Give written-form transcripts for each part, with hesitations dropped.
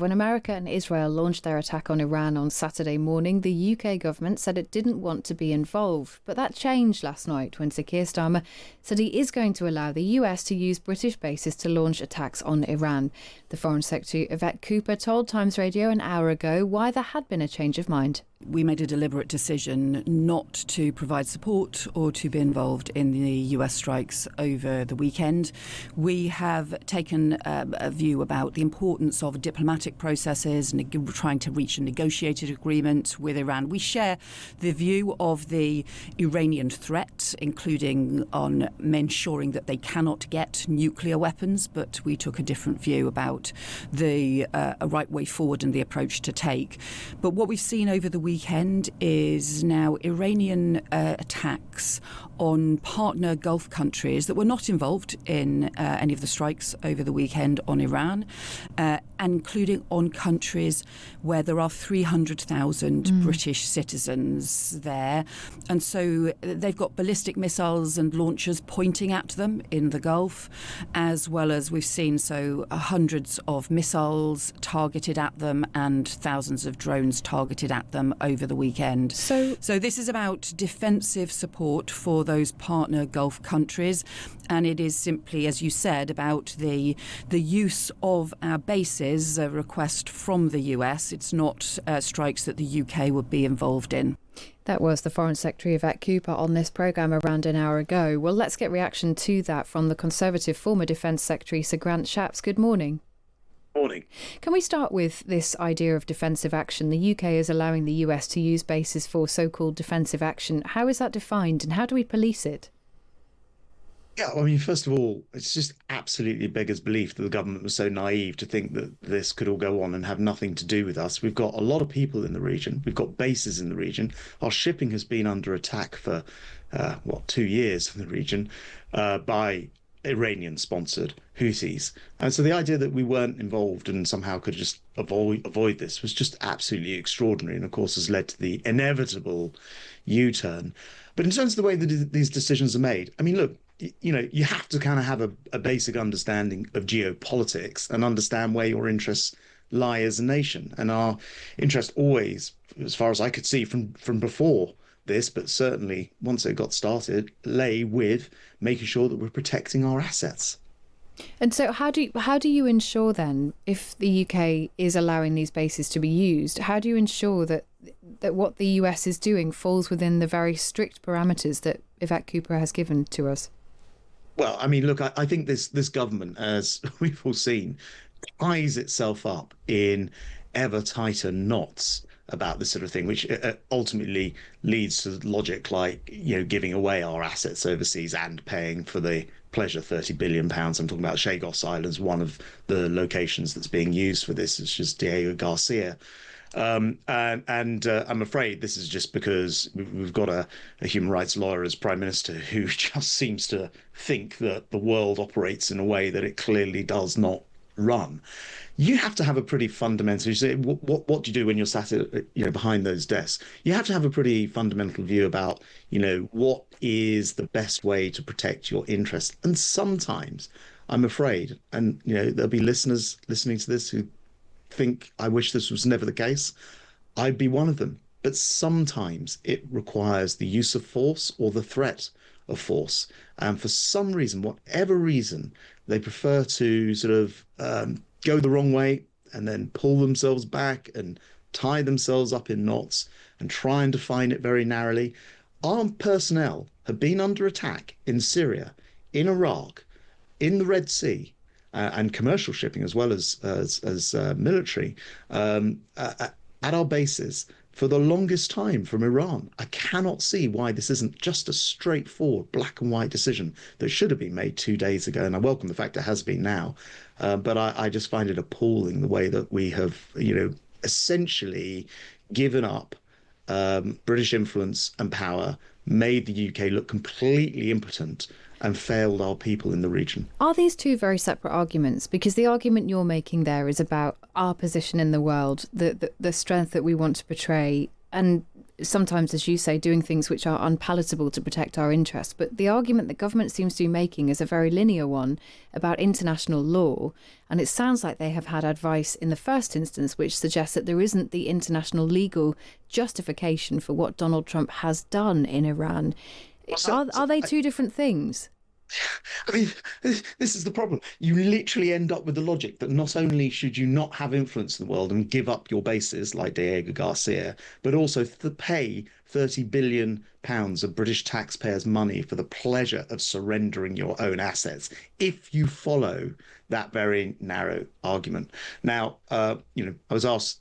When America and Israel launched their attack on Iran on Saturday morning, the UK government said it didn't want to be involved. But that changed last night when Sir Keir Starmer said he is going to allow the US to use British bases to launch attacks on Iran. The Foreign Secretary, Yvette Cooper, told Times Radio an hour ago why there had been a change of mind. We made a deliberate decision not to provide support or to be involved in the US strikes over the weekend. We have taken a view about the importance of diplomatic processes and trying to reach a negotiated agreement with Iran. We share the view of the Iranian threat, including on ensuring that they cannot get nuclear weapons, but we took a different view about the right way forward and the approach to take. But what we've seen over the weekend is now Iranian attacks on partner Gulf countries that were not involved in any of the strikes over the weekend on Iran, including on countries where there are 300,000 British citizens there. And so they've got ballistic missiles and launchers pointing at them in the Gulf, as well as we've seen hundreds of missiles targeted at them and thousands of drones targeted at them over the weekend. So this is about defensive support for those partner Gulf countries, and it is simply, as you said, about the use of our bases, a request from the US. It's not strikes that the UK would be involved in. That was the Foreign Secretary, Yvette Cooper, on this programme around an hour ago. Well, let's get reaction to that from the Conservative former Defence Secretary, Sir Grant Shapps. Good morning. Morning. Can we start with this idea of defensive action? The UK is allowing the US to use bases for so-called defensive action. How is that defined and how do we police it? Yeah, I mean, first of all, it's just absolutely beggars belief that the government was so naive to think that this could all go on and have nothing to do with us. We've got a lot of people in the region. We've got bases in the region. Our shipping has been under attack for, 2 years in the region by Iranian-sponsored Houthis. And so the idea that we weren't involved and somehow could just avoid this was just absolutely extraordinary, and of course has led to the inevitable U-turn. But in terms of the way that these decisions are made, I mean, look, you have to kind of have a basic understanding of geopolitics and understand where your interests lie as a nation. And our interest always, as far as I could see from before this, but certainly once it got started, lay with making sure that we're protecting our assets. And so how do you ensure then, if the UK is allowing these bases to be used, how do you ensure that what the US is doing falls within the very strict parameters that Yvette Cooper has given to us? Well, I mean, look, I think this government, as we've all seen, ties itself up in ever tighter knots about this sort of thing, which ultimately leads to logic like, giving away our assets overseas and paying for the pleasure £30 billion. I'm talking about Chagos Islands, one of the locations that's being used for this. It's just Diego Garcia. And I'm afraid this is just because we've got a human rights lawyer as Prime Minister who just seems to think that the world operates in a way that it clearly does not run. You have to have a pretty fundamental, you say, what do you do when you're sat behind those desks? You have to have a pretty fundamental view about, what is the best way to protect your interests. And sometimes, I'm afraid, and, there'll be listeners listening to this who think I wish this was never the case. I'd be one of them. But sometimes it requires the use of force or the threat of force. And for some reason, whatever reason, they prefer to sort of go the wrong way and then pull themselves back and tie themselves up in knots and try and define it very narrowly. Armed personnel have been under attack in Syria, in Iraq, in the Red Sea, and commercial shipping as well as military at our bases for the longest time from Iran. I cannot see why this isn't just a straightforward black and white decision that should have been made 2 days ago. And I welcome the fact it has been now. But I just find it appalling the way that we have, essentially given up British influence and power, made the UK look completely impotent and failed our people in the region. Are these two very separate arguments? Because the argument you're making there is about our position in the world, the strength that we want to portray. And sometimes, as you say, doing things which are unpalatable to protect our interests. But the argument the government seems to be making is a very linear one about international law. And it sounds like they have had advice in the first instance which suggests that there isn't the international legal justification for what Donald Trump has done in Iran. Are they two different things? I mean, this is the problem. You literally end up with the logic that not only should you not have influence in the world and give up your bases like Diego Garcia, but also pay £30 billion of British taxpayers' money for the pleasure of surrendering your own assets if you follow that very narrow argument. Now, I was asked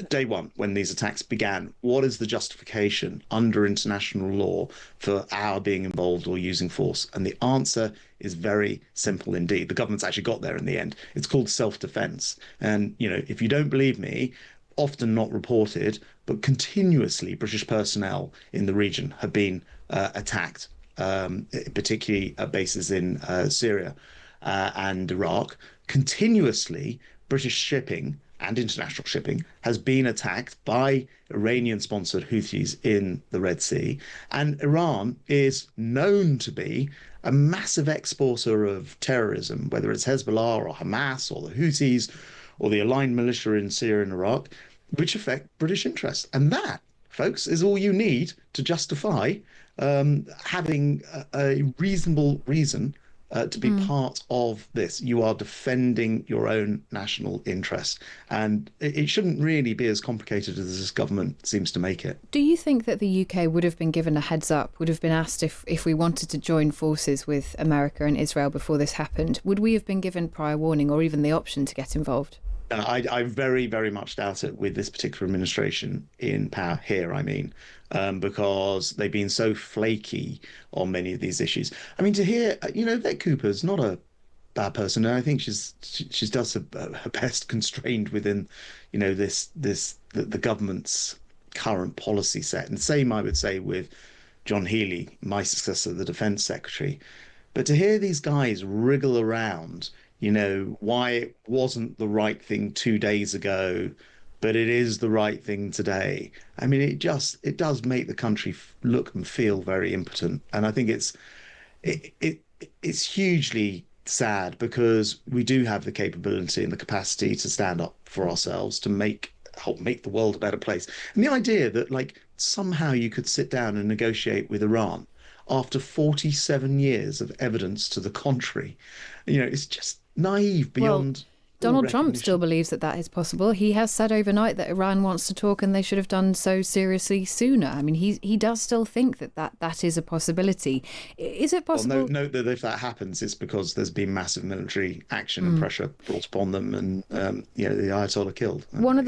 day one, when these attacks began, what is the justification under international law for our being involved or using force? And the answer is very simple indeed. The government's actually got there in the end. It's called self-defense. And, if you don't believe me, often not reported, but continuously British personnel in the region have been attacked, particularly at bases in Syria and Iraq. Continuously, British shipping and international shipping has been attacked by Iranian-sponsored Houthis in the Red Sea. And Iran is known to be a massive exporter of terrorism, whether it's Hezbollah or Hamas or the Houthis or the aligned militia in Syria and Iraq, which affect British interests. And that, folks, is all you need to justify having a reasonable reason to be part of this. You are defending your own national interest. And it shouldn't really be as complicated as this government seems to make it. Do you think that the UK would have been given a heads up, would have been asked if we wanted to join forces with America and Israel before this happened? Would we have been given prior warning or even the option to get involved? I very, very much doubt it with this particular administration in power here, because they've been so flaky on many of these issues. I mean, to hear, Vet Cooper's not a bad person, and I think she does her best constrained within, the government's current policy set. And same, I would say, with John Healey, my successor, the Defence Secretary. But to hear these guys wriggle around, why it wasn't the right thing 2 days ago, but it is the right thing today. I mean, it does make the country look and feel very impotent. And I think it's hugely sad because we do have the capability and the capacity to stand up for ourselves, to help make the world a better place. And the idea that somehow you could sit down and negotiate with Iran after 47 years of evidence to the contrary, it's just naive beyond. Donald Trump still believes that is possible. He has said overnight that Iran wants to talk and they should have done so seriously sooner. I mean, he does still think that is a possibility. Is it possible? Well, note that if that happens, it's because there's been massive military action and pressure brought upon them, and the Ayatollah killed. One of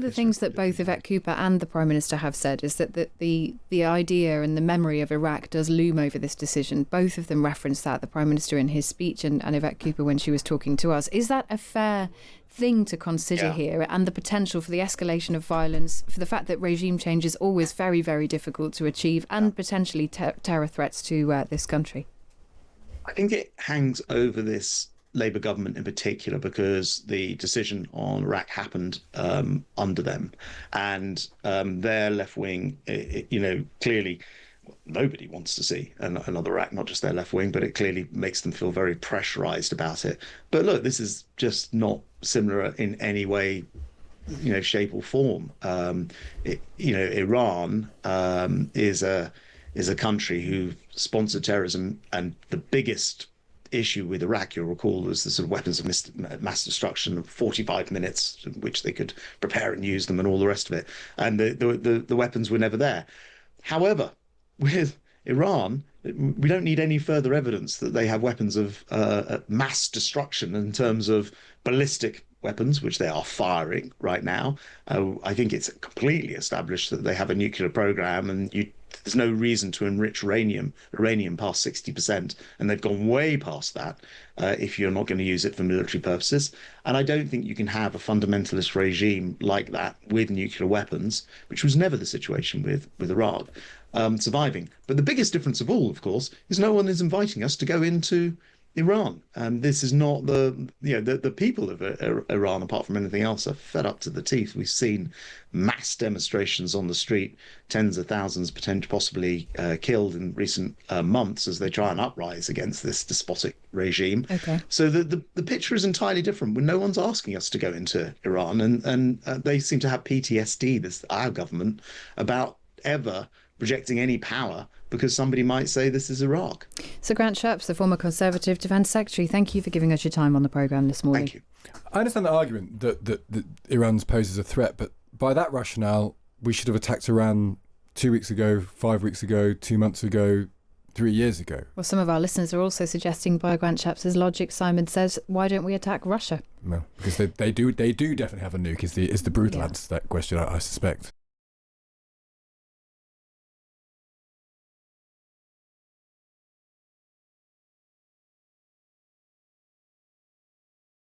the things that both Yvette Cooper and the Prime Minister have said is that the idea and the memory of Iraq does loom over this decision. Both of them referenced that, the Prime Minister in his speech and Yvette Cooper when she was talking to us. Is that a fair thing to consider here, and the potential for the escalation of violence, for the fact that regime change is always very, very difficult to achieve, and potentially terror threats to this country? I think it hangs over this Labour government in particular because the decision on Iraq happened under them, and their left wing, clearly nobody wants to see another Iraq, not just their left wing, but it clearly makes them feel very pressurized about it. But look, this is just not similar in any way, shape or form. Iran is a country who sponsored terrorism, and the biggest issue with Iraq, you'll recall, was the sort of weapons of mass destruction of 45 minutes in which they could prepare and use them and all the rest of it. And the weapons were never there. However, with Iran, we don't need any further evidence that they have weapons of mass destruction in terms of ballistic weapons, which they are firing right now. I think it's completely established that they have a nuclear program, and there's no reason to enrich uranium past 60%, and they've gone way past that if you're not going to use it for military purposes. And I don't think you can have a fundamentalist regime like that with nuclear weapons, which was never the situation with Iraq, surviving. But the biggest difference of all, of course, is no one is inviting us to go into Iran. This is not the people of Iran, apart from anything else, are fed up to the teeth. We've seen mass demonstrations on the street, tens of thousands potentially possibly killed in recent months as they try and uprise against this despotic regime. Okay. So the picture is entirely different. When no one's asking us to go into Iran, and they seem to have PTSD, our government, about ever projecting any power because somebody might say this is Iraq. So Grant Shapps, the former Conservative Defence Secretary, thank you for giving us your time on the programme this morning. Thank you. I understand the argument that Iran's poses a threat, but by that rationale, we should have attacked Iran 2 weeks ago, 5 weeks ago, 2 months ago, 3 years ago. Well, some of our listeners are also suggesting, by Grant Shapps' logic, Simon says, why don't we attack Russia? Well, because they do definitely have a nuke is the brutal answer to that question, I suspect.